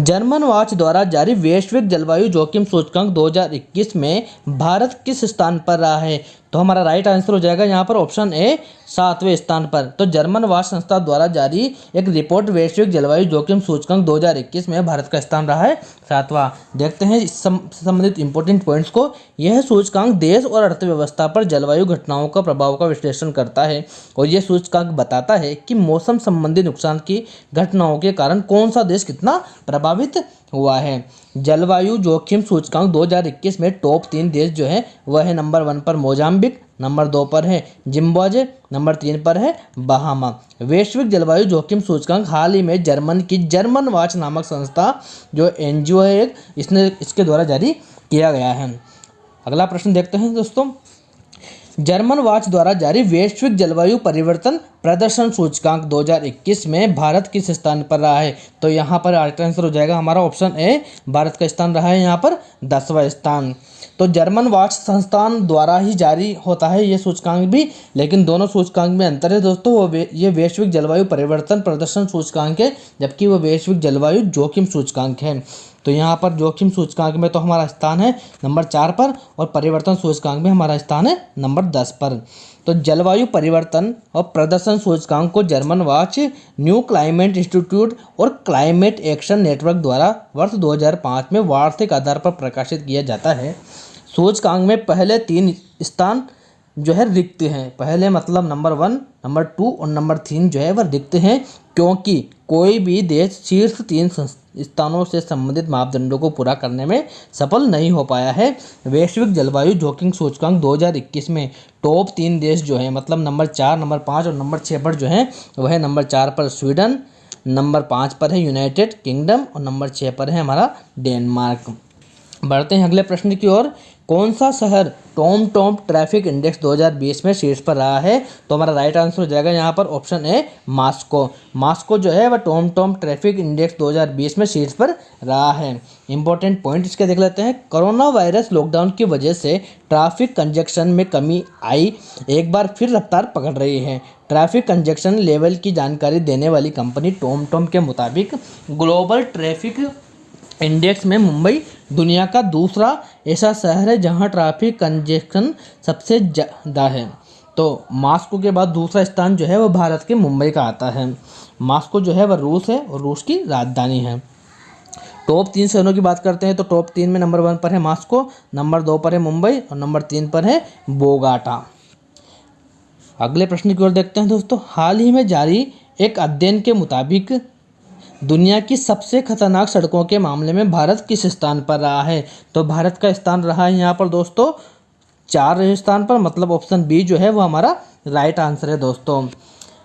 German watch द्वारा जारी वैश्विक जलवायु जोखिम सूचकांक 2021 में भारत किस स्थान पर रहा है? तो हमारा राइट आंसर हो जाएगा यहाँ पर ऑप्शन ए 7वें स्थान पर। तो जर्मन वॉच संस्था द्वारा जारी एक रिपोर्ट वैश्विक जलवायु जोखिम सूचकांक 2021 में भारत का स्थान रहा है 7वां। देखते हैं इस संबंधित इंपॉर्टेंट पॉइंट्स को। यह सूचकांक देश और अर्थव्यवस्था पर जलवायु घटनाओं का प्रभाव का विश्लेषण करता है और यह सूचकांक बताता है कि मौसम संबंधी नुकसान की घटनाओं के कारण कौन सा देश कितना प्रभावित हुआ है। जलवायु जोखिम सूचकांक 2021 में टॉप 3 देश जो है वह है नंबर 1 पर मोजाम्बिक, नंबर 2 पर है जिम्बाब्वे, नंबर 3 पर है बहामा। वैश्विक जलवायु जोखिम सूचकांक हाल ही में जर्मन की जर्मन वॉच नामक संस्था जो एनजीओ है एक इसके द्वारा जारी किया गया है। अगला प्रश्न देखते हैं दोस्तों। जर्मन वॉच द्वारा जारी वैश्विक जलवायु परिवर्तन प्रदर्शन सूचकांक 2021 में भारत किस स्थान पर रहा है? तो यहाँ पर राइट आंसर हो जाएगा हमारा ऑप्शन ए, भारत का स्थान रहा है यहाँ पर 10वां स्थान। तो जर्मन वॉच संस्थान द्वारा ही जारी होता है ये सूचकांक भी, लेकिन दोनों सूचकांक में अंतर है दोस्तों। ये वैश्विक जलवायु परिवर्तन प्रदर्शन सूचकांक है जबकि वो वैश्विक जलवायु जोखिम सूचकांक है। तो यहाँ पर जोखिम सूचकांक में तो हमारा स्थान है नंबर 4 पर और परिवर्तन सूचकांक में हमारा स्थान है नंबर 10 पर। तो जलवायु परिवर्तन और प्रदर्शन सूचकांक को German watch, new climate institute और क्लाइमेट एक्शन नेटवर्क द्वारा वर्ष 2005 में वार्षिक आधार पर प्रकाशित किया जाता है। सूचकांक में पहले 3 स्थान जो है रिक्त हैं। पहले मतलब नंबर 1, नंबर 2 और नंबर 3 जो है वह रिक्त हैं क्योंकि कोई भी देश शीर्ष 3 स्थानों से संबंधित मापदंडों को पूरा करने में सफल नहीं हो पाया है। वैश्विक जलवायु जोखिम सूचकांक 2021 में टॉप 3 देश जो है मतलब नंबर 4, नंबर 5 और नंबर 6 पर जो है वह है नंबर 4 पर स्वीडन, नंबर 5 पर है यूनाइटेड किंगडम और नंबर 6 पर है हमारा डेनमार्क। बढ़ते हैं अगले प्रश्न की ओर। कौन सा शहर टॉम ट्रैफिक इंडेक्स 2020 में शीर्ष पर रहा है? तो हमारा राइट आंसर हो जाएगा यहाँ पर ऑप्शन ए मॉस्को। मॉस्को जो है वह टॉम ट्रैफिक इंडेक्स 2020 में शीर्ष पर रहा है। इंपॉर्टेंट पॉइंट इसके देख लेते हैं। कोरोना वायरस लॉकडाउन की वजह से ट्रैफिक कंजेक्शन में कमी आई, एक बार फिर रफ्तार पकड़ रही है। ट्रैफिक कंजेक्शन लेवल की जानकारी देने वाली कंपनी टॉम के मुताबिक ग्लोबल ट्रैफिक इंडेक्स में मुंबई दुनिया का दूसरा ऐसा शहर है जहां ट्रैफिक कंजेक्शन सबसे ज़्यादा है। तो मॉस्को के बाद दूसरा स्थान जो है वह भारत के मुंबई का आता है। मॉस्को जो है वह रूस है और रूस की राजधानी है। टॉप 3 शहरों की बात करते हैं तो टॉप 3 में नंबर 1 पर है मॉस्को, नंबर 2 पर है मुंबई और नंबर 3 पर है बोगोटा। अगले प्रश्न की ओर देखते हैं दोस्तों। हाल ही में जारी एक अध्ययन के मुताबिक दुनिया की सबसे खतरनाक सड़कों के मामले में भारत किस स्थान पर रहा है? तो भारत का स्थान रहा है यहाँ पर दोस्तों 4वें स्थान पर, मतलब ऑप्शन बी जो है वो हमारा राइट आंसर है दोस्तों।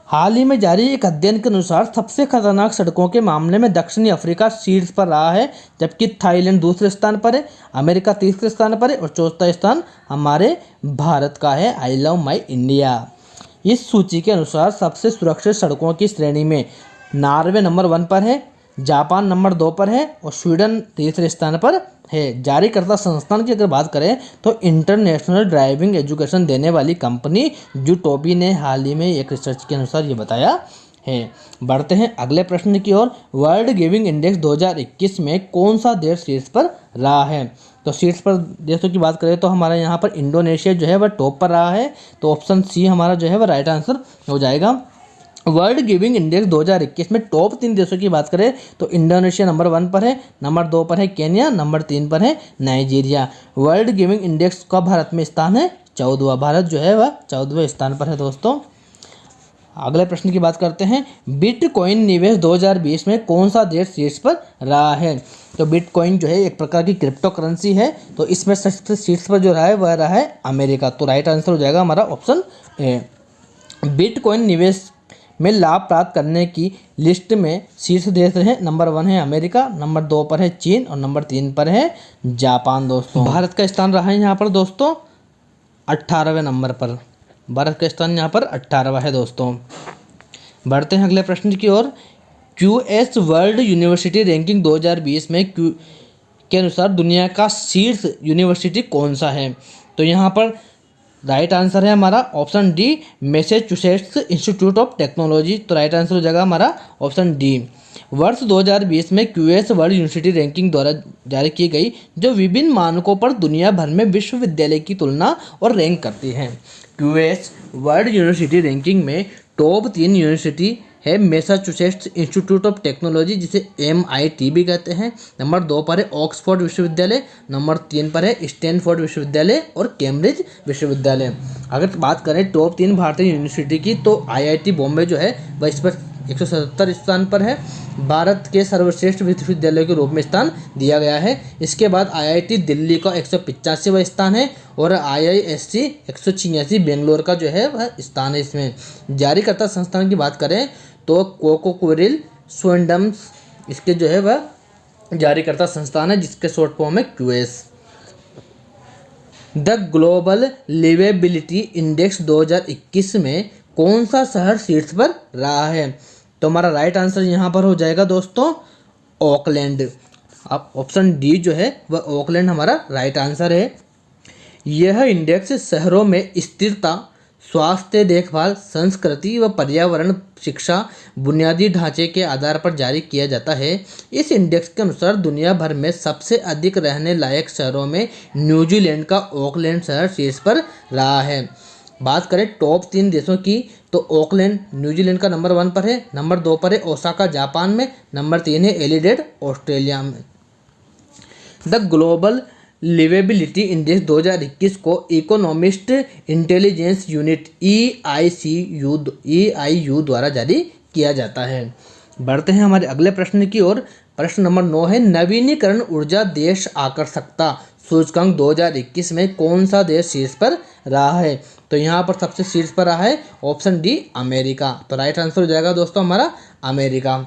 हाल ही में जारी एक अध्ययन के अनुसार सबसे खतरनाक सड़कों के मामले में दक्षिणी अफ्रीका शीर्ष पर रहा है जबकि थाईलैंड दूसरे स्थान पर है, अमेरिका तीसरे स्थान पर है और चौथा स्थान हमारे भारत का है। I love my India. इस सूची के अनुसार सबसे सुरक्षित सड़कों की श्रेणी में नॉर्वे नंबर 1 पर है, जापान नंबर 2 पर है और स्वीडन तीसरे स्थान पर है। जारीकर्ता संस्थान की अगर बात करें तो इंटरनेशनल ड्राइविंग एजुकेशन देने वाली कंपनी यूटोपी ने हाल ही में एक रिसर्च के अनुसार ये बताया है। बढ़ते हैं अगले प्रश्न की ओर। वर्ल्ड गिविंग इंडेक्स 2021 में कौन सा देश शीर्ष पर रहा है? तो शीर्ष पर देशों की बात करें तो हमारा यहाँ पर इंडोनेशिया जो है वह टॉप पर रहा है। तो ऑप्शन सी हमारा जो है वह राइट आंसर हो जाएगा। वर्ल्ड गिविंग इंडेक्स 2021 में टॉप 3 देशों की बात करें तो इंडोनेशिया नंबर 1 पर है, नंबर 2 पर है केन्या, नंबर 3 पर है नाइजीरिया। वर्ल्ड गिविंग इंडेक्स का भारत में स्थान है 14वां। भारत जो है वह 14वें स्थान पर है दोस्तों। अगले प्रश्न की बात करते हैं। बिटकॉइन निवेश 2020 में कौन सा देश शीर्ष पर रहा है? तो बिटकॉइन जो है एक प्रकार की क्रिप्टो करेंसी है, तो इसमें सबसे शीर्ष पर जो रहा है वह रहा है अमेरिका। तो राइट आंसर हो जाएगा हमारा ऑप्शन ए। बिटकॉइन निवेश में लाभ प्राप्त करने की लिस्ट में शीर्ष देश हैं। नंबर 1 है अमेरिका, नंबर 2 पर है चीन और नंबर 3 पर है जापान दोस्तों। भारत का स्थान रहा है यहाँ पर दोस्तों 18वें नंबर पर। भारत का स्थान यहाँ पर 18वां है दोस्तों। बढ़ते हैं अगले प्रश्न की ओर। क्यूएस वर्ल्ड यूनिवर्सिटी रैंकिंग 2020 में के अनुसार दुनिया का शीर्ष यूनिवर्सिटी कौन सा है? तो यहाँ पर राइट आंसर है हमारा option D, Massachusetts institute of technology. तो राइट आंसर हो जाएगा हमारा ऑप्शन डी। वर्ष 2020 में क्यूएस वर्ल्ड यूनिवर्सिटी रैंकिंग द्वारा जारी की गई, जो विभिन्न मानकों पर दुनिया भर में विश्वविद्यालय की तुलना और रैंक करती है। क्यूएस वर्ल्ड यूनिवर्सिटी रैंकिंग में टॉप 3 यूनिवर्सिटी है मैसाचुसेट्स इंस्टीट्यूट ऑफ टेक्नोलॉजी, जिसे MIT भी कहते हैं। नंबर 2 पर है ऑक्सफोर्ड विश्वविद्यालय, नंबर 3 पर है स्टैनफोर्ड विश्वविद्यालय और कैम्ब्रिज विश्वविद्यालय। अगर बात करें टॉप 3 भारतीय यूनिवर्सिटी की, तो IIT बॉम्बे जो है वह इस पर 177 स्थान पर है। भारत के सर्वश्रेष्ठ विश्वविद्यालय के रूप में स्थान दिया गया है। इसके बाद IIT दिल्ली का 185वां स्थान है और IISc 186 बेंगलोर का जो है वह स्थान है। इसमें जारीकर्ता संस्थान की बात करें तो कोकोकुरिल स्वैंडम्स इसके जो है वह जारीकर्ता संस्थान है, जिसके शॉर्ट फॉर्म है QS। The global liveability index 2021 में कौन सा शहर शीर्ष पर रहा है? तो हमारा राइट आंसर यहाँ पर हो जाएगा दोस्तों ऑकलैंड। अब ऑप्शन डी जो है वह ऑकलैंड हमारा राइट आंसर है। यह इंडेक्स शहरों में स्थिरता, स्वास्थ्य देखभाल, संस्कृति व पर्यावरण, शिक्षा, बुनियादी ढांचे के आधार पर जारी किया जाता है। इस इंडेक्स के अनुसार दुनिया भर में सबसे अधिक रहने लायक शहरों में न्यूजीलैंड का ऑकलैंड शहर शीर्ष पर रहा है। बात करें टॉप 3 देशों की, तो ऑकलैंड न्यूजीलैंड का नंबर 1 पर है, नंबर 2 पर है ओसाका जापान में, नंबर 3 है एडिलेड ऑस्ट्रेलिया में। द ग्लोबल लिवेबिलिटी इंडेक्स 2021 को इकोनॉमिस्ट इंटेलिजेंस यूनिट EIU द्वारा जारी किया जाता है। बढ़ते हैं हमारे अगले प्रश्न की ओर। प्रश्न नंबर 9 है, नवीनीकरण ऊर्जा देश आकर्षकता सूचकांक 2021 में कौन सा देश शीर्ष पर रहा है? तो यहाँ पर सबसे शीर्ष पर रहा है ऑप्शन डी अमेरिका। तो राइट आंसर हो जाएगा दोस्तों हमारा अमेरिका।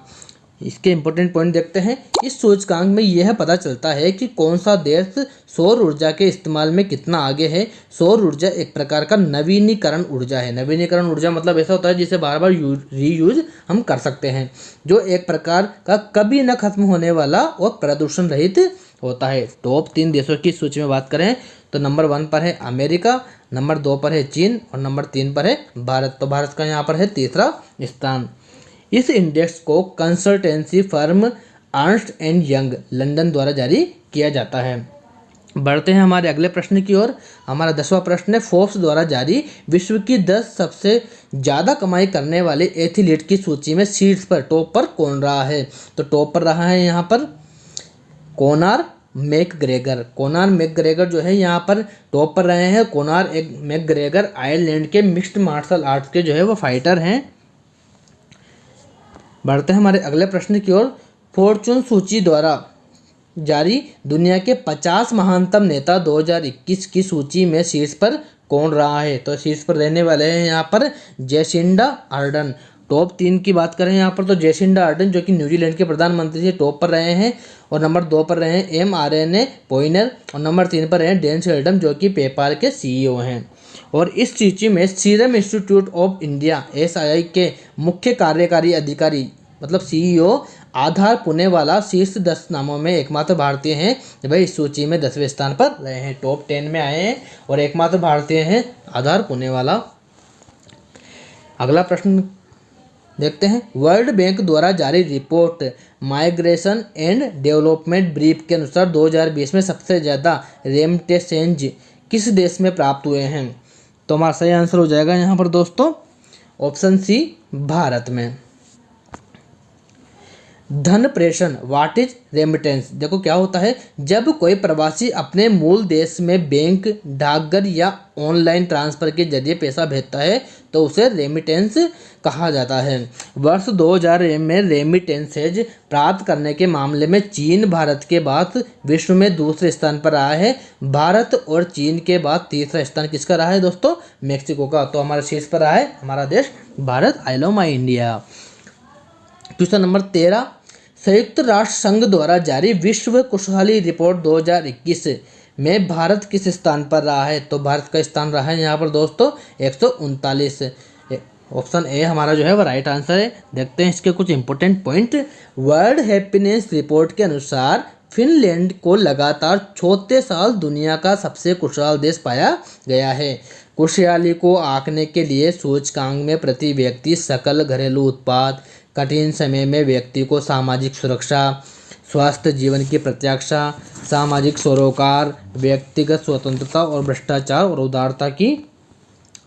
इसके इंपॉर्टेंट पॉइंट देखते हैं। इस सूचकांक में यह पता चलता है कि कौन सा देश सौर ऊर्जा के इस्तेमाल में कितना आगे है। सौर ऊर्जा एक प्रकार का नवीनीकरण ऊर्जा है। नवीनीकरण ऊर्जा मतलब ऐसा होता है जिसे बार बार रीयूज हम कर सकते हैं, जो एक प्रकार का कभी न खत्म होने वाला और प्रदूषण रहित होता है। टॉप 3 देशों की सूची में बात करें तो नंबर 1 पर है अमेरिका, नंबर 2 पर है चीन और नंबर 3 पर है भारत। तो भारत का यहाँ पर है तीसरा स्थान। इस इंडेक्स को consultancy firm Ernst and young London द्वारा जारी किया जाता है। बढ़ते हैं हमारे अगले प्रश्न की ओर। हमारा 10वां प्रश्न है, फोर्ब्स द्वारा जारी विश्व की 10 सबसे ज़्यादा कमाई करने वाले एथलीट की सूची में शीर्ष पर टॉप पर कौन रहा है? तो टॉप पर रहा है यहाँ पर कोनार मैकग्रेगर। कोनार मैकग्रेगर जो है यहाँ पर टॉप पर रहे हैं। कोनार मैकग्रेगर आयरलैंड के मिक्स्ड मार्शल आर्ट्स के जो है वो फाइटर हैं। बढ़ते हैं हमारे अगले प्रश्न की ओर। फॉर्चून सूची द्वारा जारी दुनिया के 50 महानतम नेता 2021 की सूची में शीर्ष पर कौन रहा है? तो शीर्ष पर रहने वाले हैं यहाँ पर जेसिंडा आर्डन। टॉप 3 की बात करें यहाँ पर तो जेसिंडा आर्डन जो कि न्यूजीलैंड के प्रधानमंत्री से टॉप पर रहे हैं और नंबर 2 पर रहे हैं mRNA पोइनर और नंबर 3 पर रहे हैं डैन शेल्डन जो कि पेपाल के CEO हैं। और इस सूची में serum institute of India SII के मुख्य कार्यकारी अधिकारी मतलब CEO आधार पुणेवाला शीर्ष 10 नामों में एकमात्र भारतीय हैं। वह इस सूची में 10वें स्थान पर रहे हैं, टॉप 10 में आए हैं और एकमात्र भारतीय हैं आधार पुणेवाला। अगला प्रश्न देखते हैं। वर्ल्ड बैंक द्वारा जारी report migration and development brief के अनुसार 2020 में सबसे ज़्यादा रेमटेसेंज किस देश में प्राप्त हुए हैं? तो हमारा सही आंसर हो जाएगा यहाँ पर दोस्तों ऑप्शन सी भारत में। धन प्रेषण व्हाट इज रेमिटेंस? देखो क्या होता है, जब कोई प्रवासी अपने मूल देश में बैंक, डाकघर या ऑनलाइन ट्रांसफर के जरिए पैसा भेजता है तो उसे रेमिटेंस कहा जाता है। वर्ष 2000 में रेमिटेंसेज प्राप्त करने के मामले में चीन भारत के बाद विश्व में दूसरे स्थान पर रहा है। भारत और चीन के बाद तीसरा स्थान किसका रहा है दोस्तों? मेक्सिको का। तो हमारा शीर्ष पर रहा है हमारा देश Bharat. I love my India. Question number 13, संयुक्त राष्ट्र संघ द्वारा जारी विश्व खुशहाली रिपोर्ट 2021 में भारत किस स्थान पर रहा है? तो भारत का स्थान रहा है यहाँ पर दोस्तों 139। ऑप्शन ए हमारा जो है वो राइट आंसर है। देखते हैं इसके कुछ important point. World happiness report के अनुसार फिनलैंड को लगातार चौथे साल दुनिया का सबसे खुशहाल देश पाया गया है। खुशहाली को आंकने के लिए सूचकांक में प्रति व्यक्ति सकल घरेलू उत्पाद, कठिन समय में व्यक्ति को सामाजिक सुरक्षा, स्वस्थ जीवन की प्रत्याशा, सामाजिक सरोकार, व्यक्तिगत स्वतंत्रता और भ्रष्टाचार और उदारता की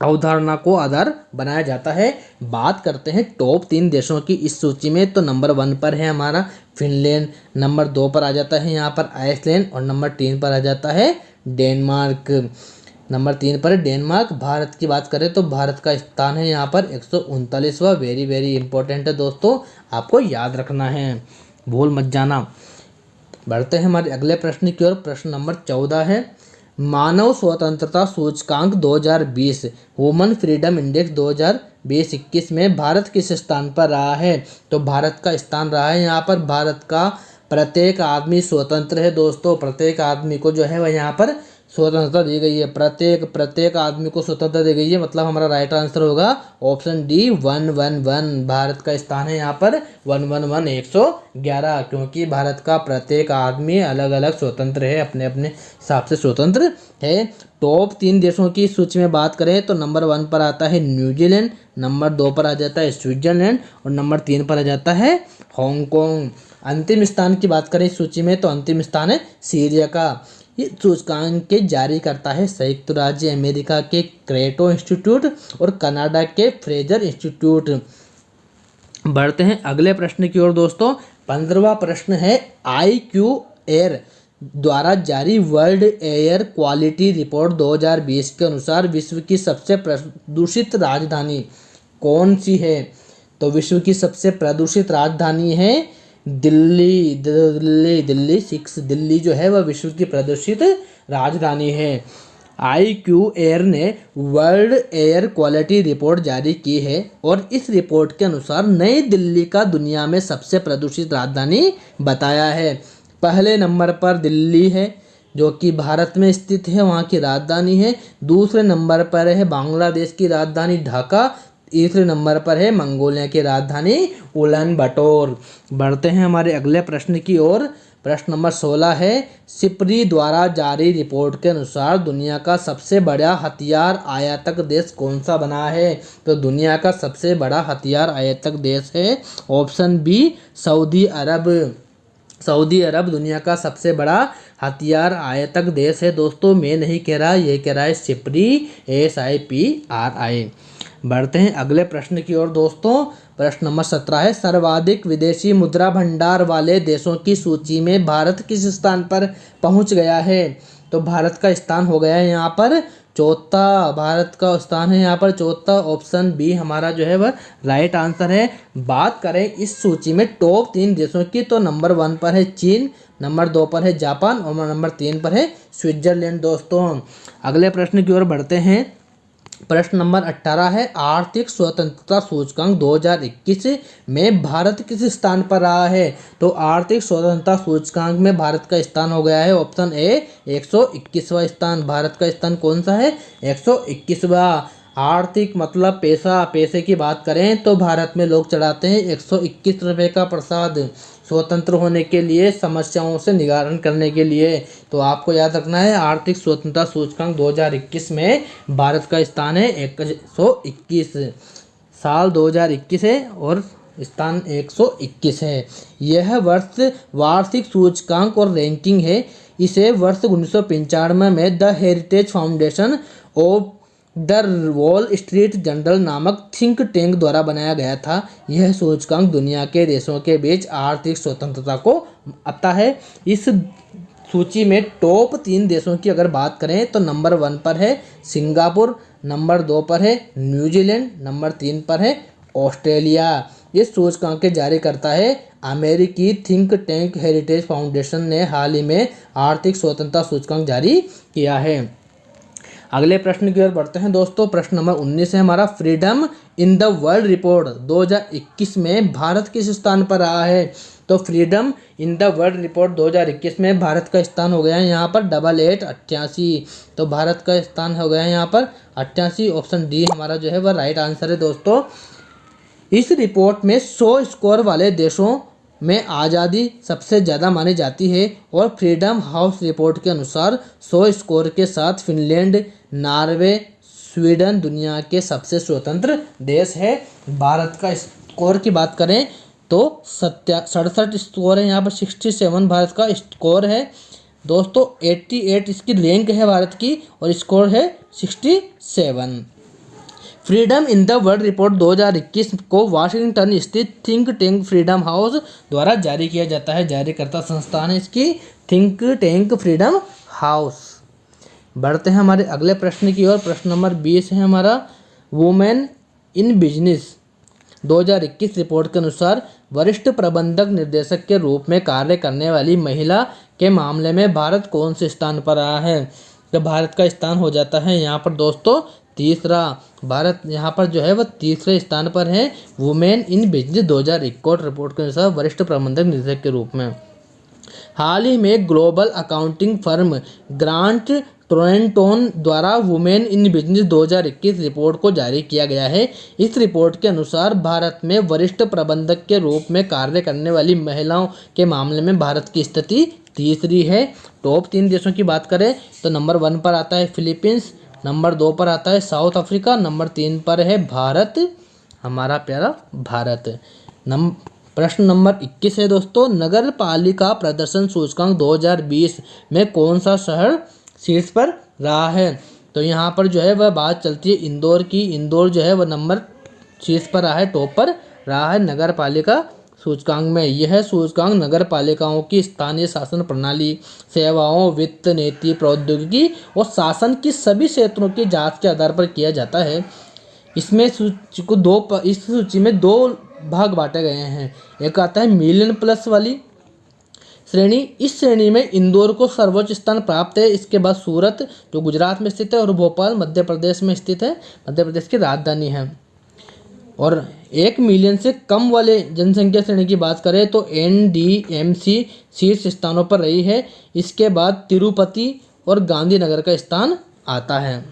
अवधारणा को आधार बनाया जाता है। बात करते हैं टॉप 3 देशों की इस सूची में, तो नंबर 1 पर है हमारा फिनलैंड, नंबर 2 पर आ जाता है यहाँ पर आइसलैंड और नंबर 3 पर आ जाता है डेनमार्क। नंबर 3 पर है डेनमार्क। भारत की बात करें तो भारत का स्थान है यहाँ पर 139वां। वेरी वेरी इंपॉर्टेंट है दोस्तों, आपको याद रखना है, भूल मत जाना। बढ़ते हैं हमारे अगले प्रश्न की ओर। प्रश्न नंबर 14 है, मानव स्वतंत्रता सूचकांक 2020 वुमन फ्रीडम इंडेक्स 2020-21 में भारत किस स्थान पर रहा है? तो भारत का स्थान रहा है यहाँ पर, भारत का प्रत्येक आदमी स्वतंत्र है दोस्तों। प्रत्येक आदमी को जो है वह यहाँ पर स्वतंत्रता दी गई है। प्रत्येक आदमी को स्वतंत्रता दी गई है, मतलब हमारा राइट आंसर होगा ऑप्शन डी 111। भारत का स्थान है यहाँ पर 111 111, क्योंकि भारत का प्रत्येक आदमी अलग अलग स्वतंत्र है, अपने अपने हिसाब से स्वतंत्र है। टॉप 3 देशों की सूची में बात करें तो नंबर 1 पर आता है न्यूजीलैंड, नंबर 2 पर आ जाता है स्विट्जरलैंड और नंबर 3 पर आ जाता है हांगकांग। अंतिम स्थान की बात करें इस सूची में तो अंतिम स्थान है सीरिया का। ये सूचकांक के जारी करता है संयुक्त राज्य अमेरिका के क्रेटो इंस्टीट्यूट और कनाडा के फ्रेजर इंस्टीट्यूट। बढ़ते हैं अगले प्रश्न की ओर दोस्तों। 15वां प्रश्न है, IQ एयर द्वारा जारी वर्ल्ड एयर क्वालिटी रिपोर्ट 2020 के अनुसार विश्व की सबसे प्रदूषित राजधानी कौन सी है? तो विश्व की सबसे प्रदूषित राजधानी है दिल्ली। दिल्ली 6 दिल्ली जो है वह विश्व की प्रदूषित राजधानी है। IQ एयर ने वर्ल्ड एयर क्वालिटी रिपोर्ट जारी की है और इस रिपोर्ट के अनुसार नई दिल्ली का दुनिया में सबसे प्रदूषित राजधानी बताया है। पहले नंबर पर दिल्ली है जो कि भारत में स्थित है, वहाँ की राजधानी है। दूसरे नंबर पर है बांग्लादेश की राजधानी ढाका। तीसरे नंबर पर है मंगोलिया की राजधानी उलानबाटर। बढ़ते हैं हमारे अगले प्रश्न की ओर। प्रश्न नंबर 16 है, सिप्री द्वारा जारी रिपोर्ट के अनुसार दुनिया का सबसे बड़ा हथियार आयातक देश कौन सा बना है? तो दुनिया का सबसे बड़ा हथियार आयातक देश है ऑप्शन बी सऊदी अरब। सऊदी अरब दुनिया का सबसे बड़ा हथियार आयातक देश है दोस्तों, मैं नहीं कह रहा, ये कह रहा है सिप्री, SIPRI। बढ़ते हैं अगले प्रश्न की ओर दोस्तों। प्रश्न नंबर 17 है, सर्वाधिक विदेशी मुद्रा भंडार वाले देशों की सूची में भारत किस स्थान पर पहुंच गया है? तो भारत का स्थान हो गया है यहाँ पर चौथा। भारत का स्थान है यहाँ पर चौथा, ऑप्शन बी हमारा जो है वह राइट आंसर है। बात करें इस सूची में टॉप 3 देशों की तो नंबर 1 पर है चीन, नंबर 2 पर है जापान और नंबर 3 पर है स्विट्जरलैंड दोस्तों। अगले प्रश्न की ओर बढ़ते हैं। प्रश्न नंबर 18 है, आर्थिक स्वतंत्रता सूचकांक 2021 में भारत किस स्थान पर रहा है? तो आर्थिक स्वतंत्रता सूचकांक में भारत का स्थान हो गया है ऑप्शन ए 121वां स्थान। भारत का स्थान कौन सा है? 121वां। आर्थिक मतलब पैसा, पैसे की बात करें तो भारत में लोग चढ़ाते हैं 121 रुपये का प्रसाद स्वतंत्र होने के लिए, समस्याओं से निवारण करने के लिए। तो आपको याद रखना है आर्थिक स्वतंत्रता सूचकांक 2021 में भारत का स्थान है 121। साल 2021 है और स्थान 121 है। यह वर्ष वार्षिक सूचकांक और रैंकिंग है। इसे वर्ष 1995 में the heritage foundation of the wall street journal नामक थिंक टैंक द्वारा बनाया गया था। यह सूचकांक दुनिया के देशों के बीच आर्थिक स्वतंत्रता को आता है। इस सूची में टॉप 3 देशों की अगर बात करें तो नंबर 1 पर है सिंगापुर, नंबर 2 पर है न्यूजीलैंड, नंबर 3 पर है ऑस्ट्रेलिया। ये सूचकांक के जारी करता है अमेरिकी थिंक टैंक हेरिटेज फाउंडेशन ने हाल ही में आर्थिक स्वतंत्रता सूचकांक जारी किया है। अगले प्रश्न की ओर बढ़ते हैं दोस्तों। प्रश्न नंबर 19 है हमारा, freedom in the world report 2021 में भारत किस स्थान पर रहा है? तो freedom in the world report 2021 में भारत का स्थान हो गया है यहाँ पर 88। तो भारत का स्थान हो गया है यहाँ पर 88, ऑप्शन डी हमारा जो है वह राइट आंसर है दोस्तों। इस रिपोर्ट में 100 स्कोर वाले देशों में आज़ादी सबसे ज़्यादा मानी जाती है और फ्रीडम हाउस रिपोर्ट के अनुसार 100 स्कोर के साथ फिनलैंड, नॉर्वे, स्वीडन दुनिया के सबसे स्वतंत्र देश है। भारत का स्कोर की बात करें तो 67 स्कोर है, यहाँ पर 67 भारत का स्कोर है दोस्तों। 88 इसकी रैंक है भारत की और स्कोर है 67। Freedom in the world report 2021 को वाशिंगटन स्थित थिंक टैंक फ्रीडम हाउस द्वारा जारी किया जाता है। जारीकर्ता संस्थान है इसकी थिंक टैंक फ्रीडम हाउस। बढ़ते हैं हमारे अगले प्रश्न की ओर। प्रश्न नंबर 20 है हमारा, वुमेन इन बिजनेस 2021 रिपोर्ट के अनुसार वरिष्ठ प्रबंधक निर्देशक के रूप में कार्य करने वाली महिला के मामले में भारत कौन से स्थान पर रहा है? तो भारत का स्थान हो जाता है यहाँ पर दोस्तों तीसरा। भारत यहाँ पर जो है वह तीसरे स्थान पर है वुमेन इन बिजनेस 2021 रिपोर्ट के अनुसार वरिष्ठ प्रबंधक निर्देशक के रूप में। हाल ही में ग्लोबल अकाउंटिंग फर्म ग्रांट टोरेंटोन द्वारा वुमेन इन बिजनेस 2021 रिपोर्ट को जारी किया गया है। इस रिपोर्ट के अनुसार भारत में वरिष्ठ प्रबंधक के रूप में कार्य करने वाली महिलाओं के मामले में भारत की स्थिति तीसरी है। टॉप 3 देशों की बात करें तो नंबर 1 पर आता है फिलीपींस, नंबर 2 पर आता है साउथ अफ्रीका, नंबर 3 पर है भारत, हमारा प्यारा भारत। प्रश्न नंबर 21 है दोस्तों, नगर पालिका प्रदर्शन सूचकांक 2020 में कौन सा शहर शीर्ष पर रहा है? तो यहाँ पर जो है वह बात चलती है इंदौर की। इंदौर जो है वह नंबर शीर्ष पर रहा है, टॉप पर रहा है नगर पालिका सूचकांक में। यह सूचकांक नगर पालिकाओं की स्थानीय शासन प्रणाली, सेवाओं, वित्त, नीति, प्रौद्योगिकी और शासन की सभी क्षेत्रों की जांच के आधार पर किया जाता है। इसमें इस सूची में 2 भाग बांटे गए हैं। एक आता है मिलियन प्लस वाली श्रेणी। इस श्रेणी में इंदौर को सर्वोच्च स्थान प्राप्त है। इसके बाद सूरत जो गुजरात में स्थित है और भोपाल मध्य प्रदेश में स्थित है, मध्य प्रदेश की राजधानी है। और 1 मिलियन से कम वाले जनसंख्या श्रेणी की बात करें तो NDMC शीर्ष स्थानों पर रही है। इसके बाद तिरुपति और गांधीनगर का स्थान आता है।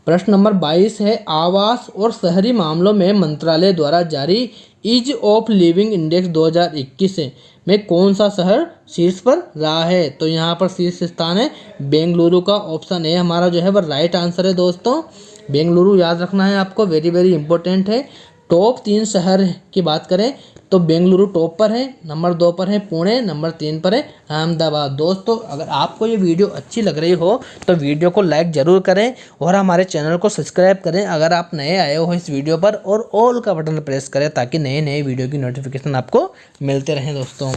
प्रश्न नंबर 22 है, आवास और शहरी मामलों में मंत्रालय द्वारा जारी ईज ऑफ लिविंग इंडेक्स 2021 में कौन सा शहर शीर्ष पर रहा है? तो यहाँ पर शीर्ष स्थान है बेंगलुरु का। ऑप्शन ए हमारा जो है वह राइट आंसर है दोस्तों। बेंगलुरु याद रखना है आपको, वेरी वेरी इंपॉर्टेंट है। टॉप 3 शहर की बात करें तो बेंगलुरु टॉप पर है, नंबर 2 पर है पुणे, नंबर 3 पर है अहमदाबाद। दोस्तों अगर आपको ये वीडियो अच्छी लग रही हो तो वीडियो को लाइक ज़रूर करें और हमारे चैनल को सब्सक्राइब करें अगर आप नए आए हो इस वीडियो पर, और ऑल का बटन प्रेस करें ताकि नए नए वीडियो की नोटिफिकेशन आपको मिलते रहें। दोस्तों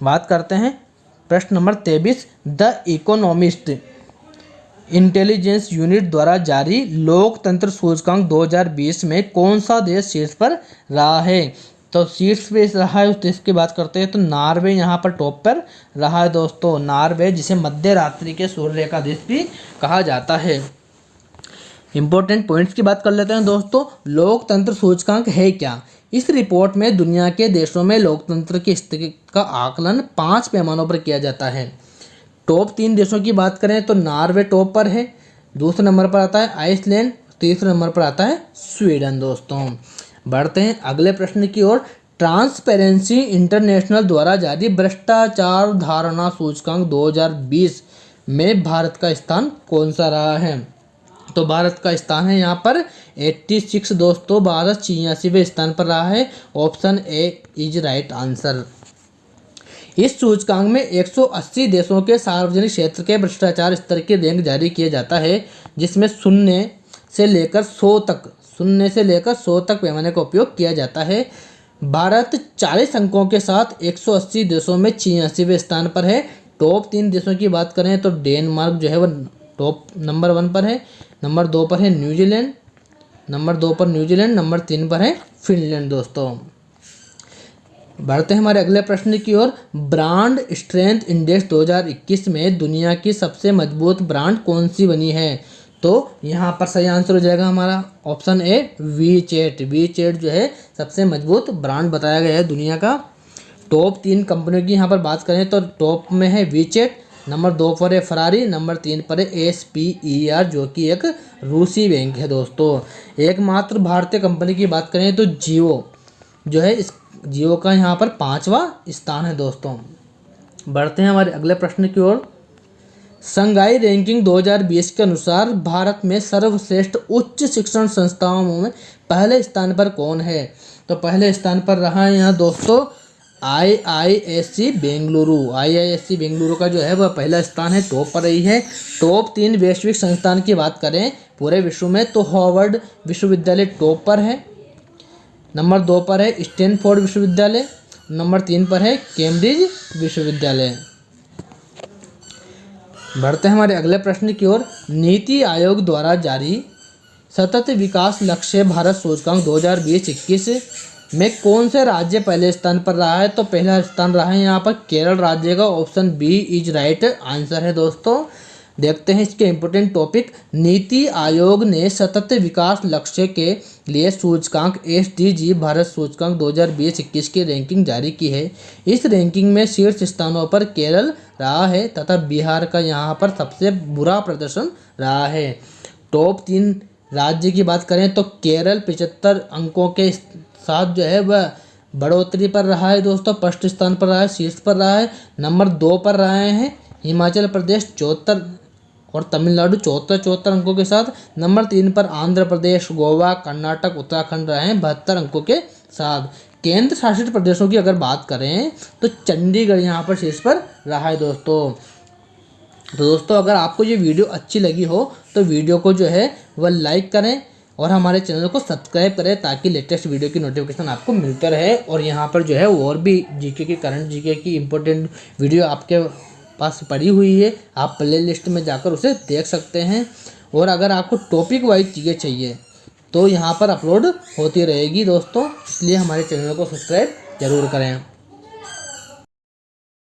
बात करते हैं प्रश्न number 23, the economist intelligence unit द्वारा जारी लोकतंत्र सूचकांक 2020 में कौन सा देश शीर्ष पर रहा है? तो शीर्ष पे रहा है उस देश की बात करते हैं तो नॉर्वे यहाँ पर टॉप पर रहा है दोस्तों। नॉर्वे जिसे मध्य रात्रि के सूर्य का देश भी कहा जाता है। इंपॉर्टेंट पॉइंट्स की बात कर लेते हैं दोस्तों। लोकतंत्र सूचकांक है क्या? इस रिपोर्ट में दुनिया के देशों में लोकतंत्र की स्थिति का आकलन 5 पैमानों पर किया जाता है। टॉप 3 देशों की बात करें तो नॉर्वे टॉप पर है, दूसरे नंबर पर आता है आइसलैंड, तीसरे नंबर पर आता है स्वीडन। दोस्तों बढ़ते हैं अगले प्रश्न की ओर। ट्रांसपेरेंसी इंटरनेशनल द्वारा जारी भ्रष्टाचार धारणा सूचकांक 2020 में भारत का स्थान कौन सा रहा है? तो भारत का स्थान है यहाँ पर 86 दोस्तों। भारत 86वें स्थान पर रहा है। Option A is right answer. इस सूचकांक में 180 देशों के सार्वजनिक क्षेत्र के भ्रष्टाचार स्तर की रैंक जारी किया जाता है, जिसमें 0 से लेकर 100 तक पैमाने का उपयोग किया जाता है। भारत 40 अंकों के साथ 180 देशों में 86वें स्थान पर है। टॉप 3 देशों की बात करें तो डेनमार्क जो है वह टॉप नंबर 1 पर है, नंबर 2 पर है न्यूजीलैंड, नंबर 3 पर है फिनलैंड। दोस्तों बढ़ते हैं हमारे अगले प्रश्न की ओर। ब्रांड स्ट्रेंथ इंडेक्स 2021 में दुनिया की सबसे मजबूत ब्रांड कौन सी बनी है? तो यहाँ पर सही आंसर हो जाएगा हमारा ऑप्शन ए वीचैट। वीचैट जो है सबसे मजबूत ब्रांड बताया गया है दुनिया का। टॉप 3 कंपनियों की यहाँ पर बात करें तो टॉप में है वीचैट, नंबर 2 पर है फरारी, नंबर 3 पर है SPER जो कि एक रूसी बैंक है। दोस्तों एकमात्र भारतीय कंपनी की बात करें तो जियो जो है, इस जियो का यहाँ पर 5वां स्थान है। दोस्तों बढ़ते हैं हमारे अगले प्रश्न की ओर। संघाई रैंकिंग 2020 के अनुसार भारत में सर्वश्रेष्ठ उच्च शिक्षण संस्थाओं में पहले स्थान पर कौन है? तो पहले स्थान पर रहा है यहाँ दोस्तों IISc बेंगलुरु। IISc बेंगलुरु का जो है वह पहला स्थान है, टॉप पर रही है। टॉप 3 वैश्विक संस्थान की बात करें पूरे विश्व में तो हार्वर्ड विश्वविद्यालय टॉप पर है, नंबर 2 पर है स्टैनफोर्ड विश्वविद्यालय, नंबर 3 पर है कैम्ब्रिज विश्वविद्यालय। बढ़ते हैं हमारे अगले प्रश्न की ओर। नीति आयोग द्वारा जारी सतत विकास लक्ष्य भारत सूचकांक 2020-21 में कौन से राज्य पहले स्थान पर रहा है? तो पहला स्थान रहा है यहाँ पर केरल राज्य का, option B is right answer है दोस्तों। देखते हैं इसके इम्पोर्टेंट टॉपिक। नीति आयोग ने सतत विकास लक्ष्य के लिए सूचकांक SDG भारत सूचकांक 2020-21 की रैंकिंग जारी की है। इस रैंकिंग में शीर्ष स्थानों पर केरल रहा है तथा बिहार का यहाँ पर सबसे बुरा प्रदर्शन रहा है। टॉप 3 राज्य की बात करें तो केरल 75 अंकों के साथ जो है वह बढ़ोतरी पर रहा है दोस्तों, फर्स्ट स्थान पर रहा है, शीर्ष पर रहा है। नंबर 2 पर रहे हैं हिमाचल प्रदेश 74 और तमिलनाडु 74 अंकों के साथ। नंबर 3 पर आंध्र प्रदेश, गोवा, कर्नाटक, उत्तराखंड रहे हैं 72 अंकों के साथ। केंद्र शासित प्रदेशों की अगर बात करें तो चंडीगढ़ यहाँ पर शीर्ष पर रहा है दोस्तों। तो दोस्तों अगर आपको ये वीडियो अच्छी लगी हो तो वीडियो को जो है वह लाइक करें और हमारे चैनल को सब्सक्राइब करें ताकि लेटेस्ट वीडियो की नोटिफिकेशन आपको मिलता रहे। और यहाँ पर जो है और भी जीके की, करंट जीके की इम्पोर्टेंट वीडियो आपके पास पड़ी हुई है, आप प्ले लिस्ट में जाकर उसे देख सकते हैं। और अगर आपको टॉपिक वाइज चीज़ें चाहिए तो यहाँ पर अपलोड होती रहेगी दोस्तों, इसलिए हमारे चैनल को सब्सक्राइब जरूर करें।